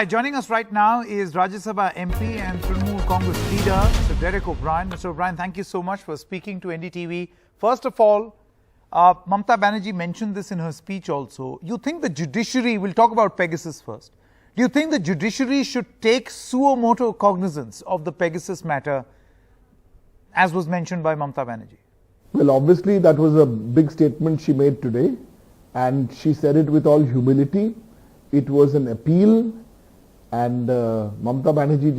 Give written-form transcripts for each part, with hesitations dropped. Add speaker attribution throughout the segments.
Speaker 1: Joining us right now is Rajya Sabha MP and Trinamool Congress leader, Mr. Derek O'Brien. Mr. O'Brien, thank you so much for speaking to NDTV. First of all, Mamata Banerjee mentioned this in her speech also. You think the judiciary, we'll talk about Pegasus first. Do you think the judiciary should take suo motu cognizance of the Pegasus matter, as was mentioned by Mamata Banerjee?
Speaker 2: Well, obviously that was a big statement she made today, and she said it with all humility. It was an appeal. And Mamata Banerjee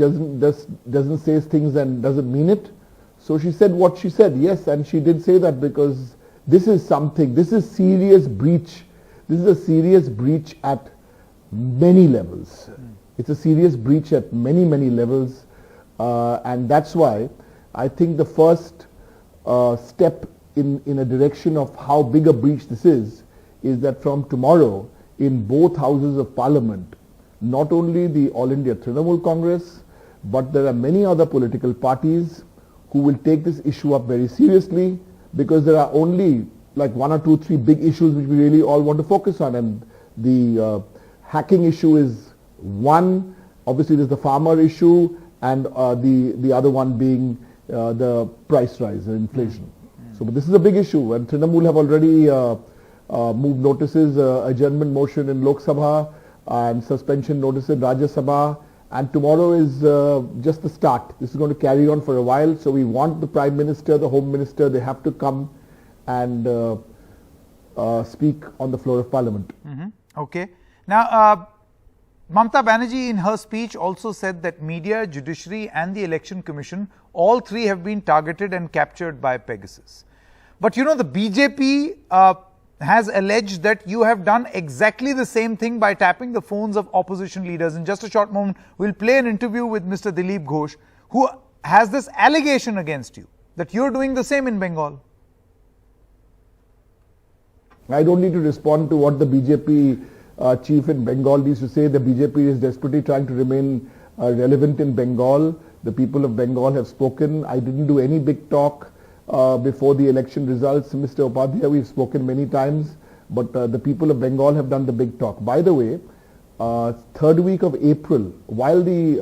Speaker 2: doesn't say things and doesn't mean it. So she said what she said, yes, and she did say that because this is serious breach. This is a serious breach at many levels. It's a serious breach at many levels. And that's why I think the first step in a direction of how big a breach this is that from tomorrow in both houses of parliament, not only the All India Trinamool Congress, but there are many other political parties who will take this issue up very seriously, because there are only like 1 or 2, 3 big issues which we really all want to focus on, and the hacking issue is one. Obviously there's the farmer issue, and the other one being the price rise and inflation. So but this is a big issue, and Trinamool have already moved notices, adjournment motion in Lok Sabha, and suspension notice in Rajya Sabha, and tomorrow is just the start. This is going to carry on for a while, so we want the Prime Minister, the Home Minister, they have to come and speak on the floor of Parliament.
Speaker 1: Okay. Now, Mamata Banerjee in her speech also said that media, judiciary and the Election Commission, all three have been targeted and captured by Pegasus. But you know, the BJP has alleged that you have done exactly the same thing by tapping the phones of opposition leaders. In just a short moment, we'll play an interview with Mr. Dilip Ghosh, who has this allegation against you, that you're doing the same in Bengal.
Speaker 2: I don't need to respond to what the BJP chief in Bengal used to say. The BJP is desperately trying to remain relevant in Bengal. The people of Bengal have spoken. I didn't do any big talk before the election results. Mr. Upadhyay, we've spoken many times, but the people of Bengal have done the big talk. By the way, third week of April, while the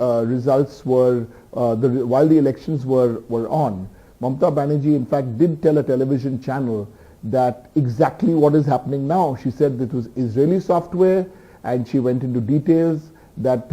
Speaker 2: while the elections were on, Mamata Banerjee in fact did tell a television channel that exactly what is happening now. She said it was Israeli software, and she went into details that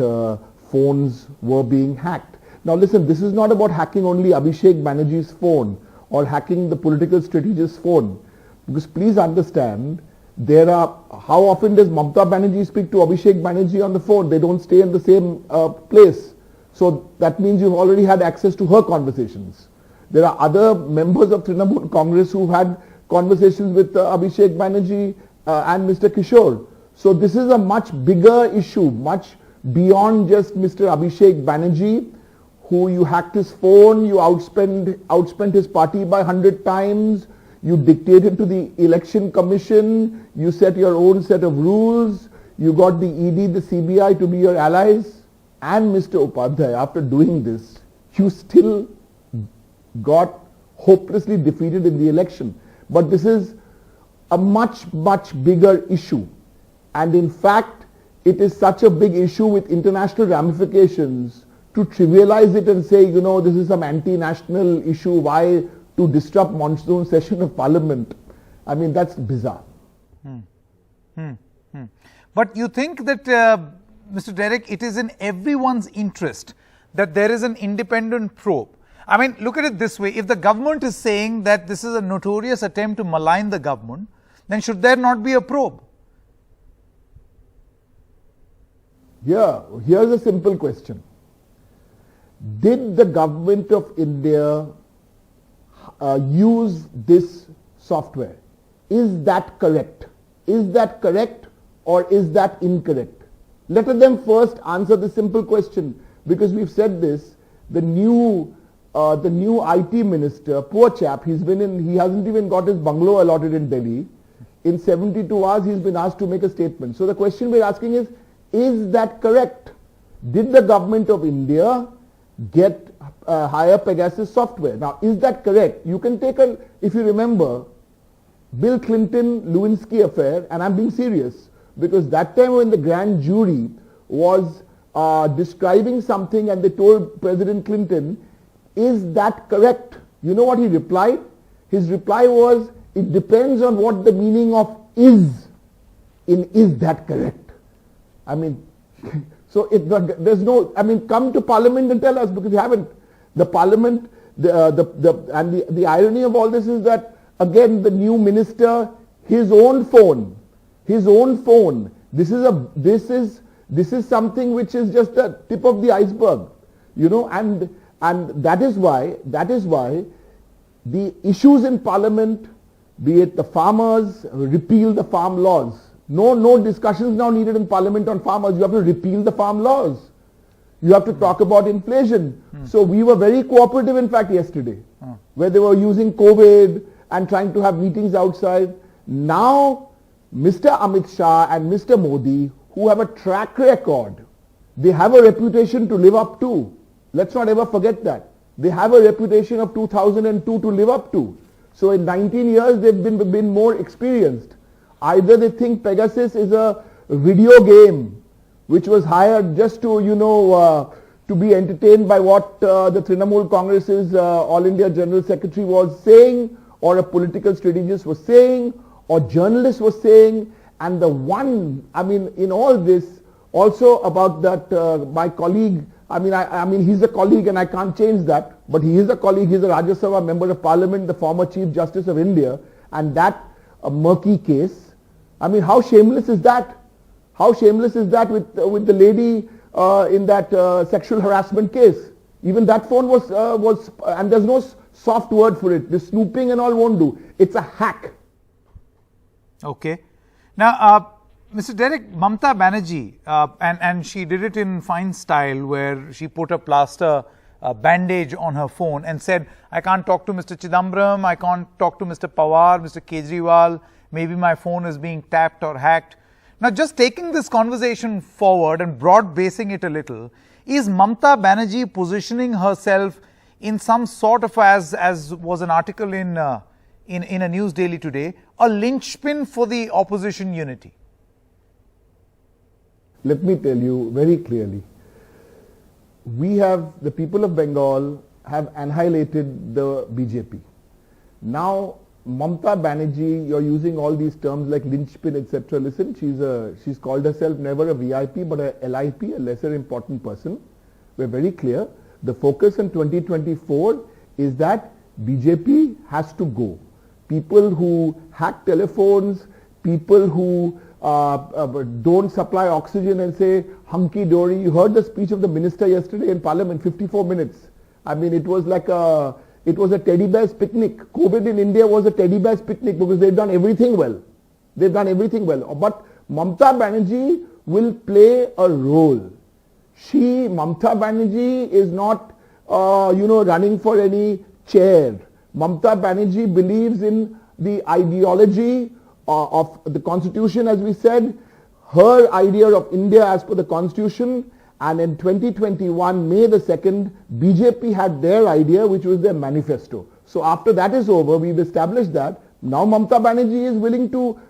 Speaker 2: phones were being hacked. Now listen, this is not about hacking only Abhishek Banerjee's phone or hacking the political strategist's phone. Because please understand, how often does Mamata Banerjee speak to Abhishek Banerjee on the phone? They don't stay in the same place. So that means you've already had access to her conversations. There are other members of Trinamool Congress who've had conversations with Abhishek Banerjee and Mr. Kishore. So this is a much bigger issue, much beyond just Mr. Abhishek Banerjee, who you hacked his phone, you outspent his party by 100 times, you dictated to the Election Commission, you set your own set of rules, you got the ED, the CBI to be your allies, and Mr. Upadhyay, after doing this, you still got hopelessly defeated in the election. But this is a much bigger issue, and in fact, it is such a big issue with international ramifications. To trivialize it and say, you know, this is some anti-national issue, why to disrupt monsoon session of Parliament? I mean, that's bizarre.
Speaker 1: But you think that, Mr. Derek, it is in everyone's interest that there is an independent probe? I mean, look at it this way. If the government is saying that this is a notorious attempt to malign the government, then should there not be a probe?
Speaker 2: Yeah, here's a simple question. Did the government of India use this software? Is that correct? Is that correct or is that incorrect? Let them first answer the simple question, because we've said this. The new IT minister, poor chap, he hasn't even got his bungalow allotted in Delhi. In 72 hours, he's been asked to make a statement. So the question we're asking is that correct? Did the government of India get hire Pegasus software? Now, is that correct? You can take if you remember, Bill Clinton-Lewinsky affair, and I'm being serious, because that time when the grand jury was describing something, and they told President Clinton, is that correct? You know what he replied? His reply was, it depends on what the meaning of is in is that correct. I mean, so there's no, I mean, come to Parliament and tell us, because you haven't. The Parliament, the irony of all this is that, again, the new minister, his own phone, this is something which is just the tip of the iceberg, you know, and that is why the issues in Parliament, be it the farmers, repeal the farm laws. No discussions now needed in Parliament on farmers. You have to repeal the farm laws. You have to talk about inflation. So we were very cooperative, in fact, yesterday, where they were using COVID and trying to have meetings outside. Now, Mr. Amit Shah and Mr. Modi, who have a track record, they have a reputation to live up to. Let's not ever forget that. They have a reputation of 2002 to live up to. So in 19 years, they've been more experienced. Either they think Pegasus is a video game which was hired just to, you know, to be entertained by what the Trinamool Congress's All India General Secretary was saying, or a political strategist was saying, or journalist was saying. And the one, I mean, in all this, also about that, my colleague, I mean, he's a colleague and I can't change that, but he is a colleague, he's a Rajya Sabha member of Parliament, the former Chief Justice of India, and that murky case. I mean, how shameless is that? How shameless is that with the lady in that sexual harassment case? Even that phone was, and there's no soft word for it. The snooping and all won't do. It's a hack.
Speaker 1: Okay. Now, Mr. Derek, Mamta Banerjee, and she did it in fine style, where she put a plaster bandage on her phone and said, I can't talk to Mr. Chidambaram, I can't talk to Mr. Pawar, Mr. Kejriwal, maybe my phone is being tapped or hacked. Now, just taking this conversation forward and broad basing it a little, is Mamta Banerjee positioning herself in some sort of, as was an article in a news daily today, a linchpin for the opposition unity?
Speaker 2: Let me tell you very clearly, the people of Bengal have annihilated the BJP. Now, Mamta Banerjee, you're using all these terms like linchpin, etc. Listen, she's called herself never a VIP, but a LIP, a lesser important person. We're very clear. The focus in 2024 is that BJP has to go. People who hack telephones, people who don't supply oxygen and say hunky-dory. You heard the speech of the minister yesterday in Parliament, 54 minutes. I mean, it was like a teddy bear's picnic. COVID in India was a teddy bear's picnic because they've done everything well. They've done everything well. But Mamta Banerjee will play a role. Mamta Banerjee is not, running for any chair. Mamta Banerjee believes in the ideology of the constitution, as we said, her idea of India as per the constitution. And in 2021, May the 2nd, BJP had their idea, which was their manifesto. So after that is over, we've established that. Now Mamta Banerjee is willing to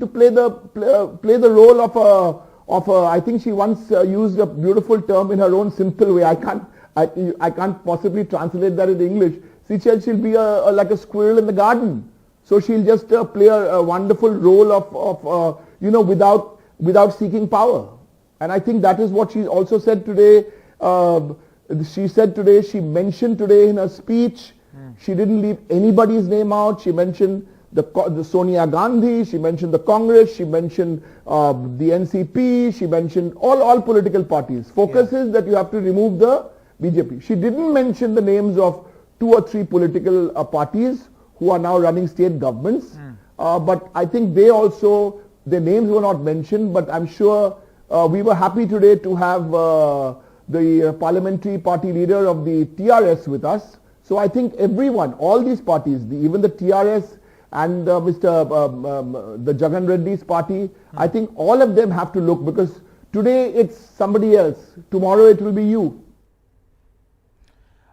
Speaker 2: play the role of a, I think she once used a beautiful term in her own simple way. I can't possibly translate that into English. She said she'll be like a squirrel in the garden. So she'll just play a wonderful role of without seeking power. And I think that is what she also said today. She mentioned today in her speech, she didn't leave anybody's name out. She mentioned the Sonia Gandhi, she mentioned the Congress, she mentioned the NCP, she mentioned all political parties. Focus is that you have to remove the BJP. She didn't mention the names of 2 or 3 political parties who are now running state governments. But I think their names were not mentioned, but I'm sure we were happy today to have the parliamentary party leader of the TRS with us. So I think everyone, all these parties, even the TRS and the Jagan Reddy's party, I think all of them have to look, because today it's somebody else, tomorrow it will be you.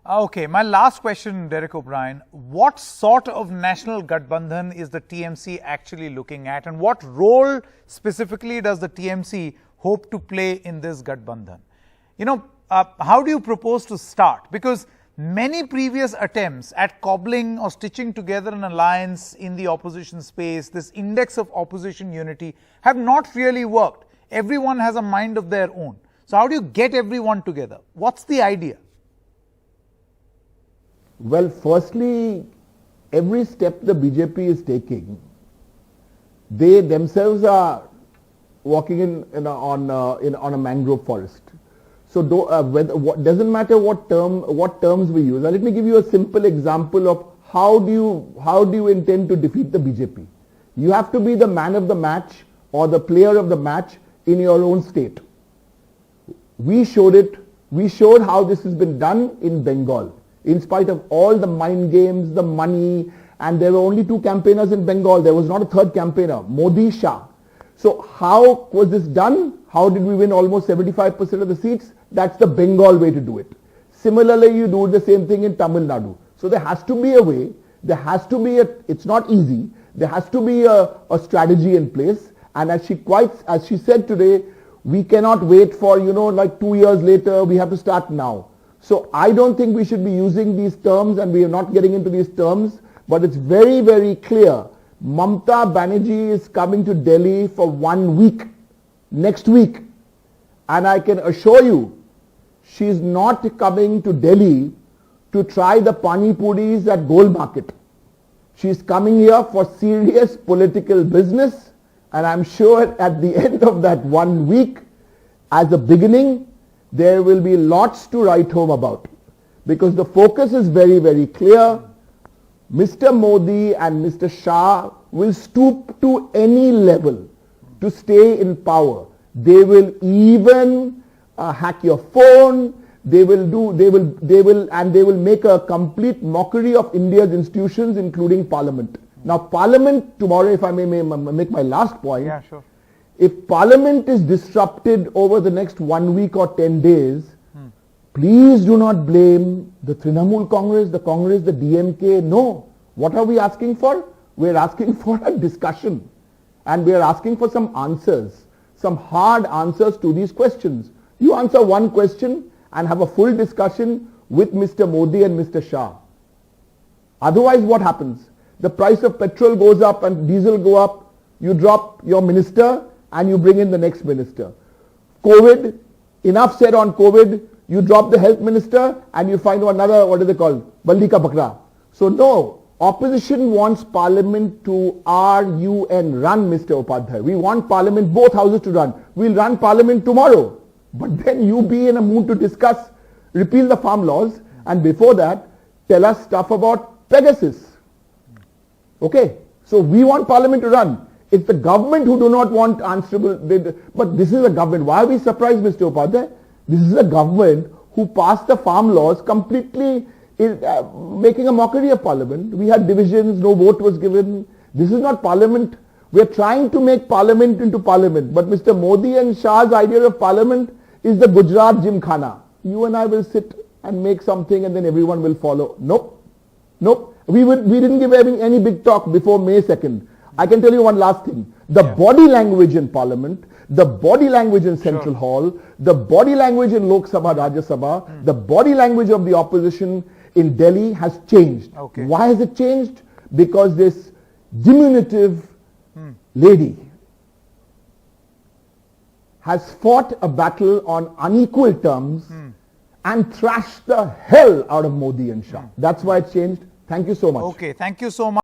Speaker 1: Okay, my last question, Derek O'Brien. What sort of national Gathbandhan is the TMC actually looking at, and what role specifically does the TMC hope to play in this Gathbandhan? How do you propose to start? Because many previous attempts at cobbling or stitching together an alliance in the opposition space, this index of opposition unity, have not really worked. Everyone has a mind of their own. So how do you get everyone together? What's the idea?
Speaker 2: Well, firstly, every step the BJP is taking, they themselves are walking on a mangrove forest. So doesn't matter what terms we use. Now, let me give you a simple example of how do you intend to defeat the BJP. You have to be the man of the match or the player of the match in your own state. We showed it. We showed how this has been done in Bengal. In spite of all the mind games, the money, and there were only 2 campaigners in Bengal. There was not a third campaigner, Modi Shah. So how was this done? How did we win almost 75% of the seats? That's the Bengal way to do it. Similarly, you do the same thing in Tamil Nadu. So there has to be a way. There has to be it's not easy. There has to be a strategy in place. And as she said today, we cannot wait for, like 2 years later, we have to start now. So I don't think we should be using these terms, and we are not getting into these terms, but it's very, very clear. Mamta Banerjee is coming to Delhi for 1 week, next week. And I can assure you, she's not coming to Delhi to try the pani puris at Gold Market. She's coming here for serious political business, and I'm sure at the end of that 1 week, as a beginning, there will be lots to write home about. Because the focus is very, very clear. Mr. Modi and Mr. Shah will stoop to any level to stay in power. They will even hack your phone. They will make a complete mockery of India's institutions, including Parliament. Now, Parliament tomorrow, if I may make my last point.
Speaker 1: Yeah, sure.
Speaker 2: If Parliament is disrupted over the next 1 week or 10 days, please do not blame the Trinamool Congress, the DMK. No. What are we asking for? We're asking for a discussion. And we're asking for some answers, some hard answers to these questions. You answer one question and have a full discussion with Mr. Modi and Mr. Shah. Otherwise, what happens? The price of petrol goes up and diesel go up. You drop your minister and you bring in the next minister. COVID, enough said on COVID. You drop the health minister and you find another, what is it called? Baldi ka bakra. So no, opposition wants Parliament to run, Mr. Upadhyay. We want Parliament, both houses to run. We'll run Parliament tomorrow. But then you be in a mood to discuss, repeal the farm laws, and before that, tell us stuff about Pegasus. Okay, so we want Parliament to run. It's the government who do not want answerable, but this is a government. Why are we surprised, Mr. Upadhyay? This is a government who passed the farm laws completely making a mockery of Parliament. We had divisions, no vote was given. This is not Parliament. We are trying to make Parliament into Parliament. But Mr. Modi and Shah's idea of Parliament is the Gujarat Gymkhana. You and I will sit and make something and then everyone will follow. Nope. Nope. We didn't give any big talk before May 2nd. I can tell you one last thing. The body language in Parliament, the body language in Central Hall, the body language in Lok Sabha, Rajya Sabha, the body language of the opposition in Delhi has changed.
Speaker 1: Okay.
Speaker 2: Why has it changed? Because this diminutive lady has fought a battle on unequal terms and thrashed the hell out of Modi and Shah. That's why it changed. Thank you so much.
Speaker 1: Okay, thank you so much.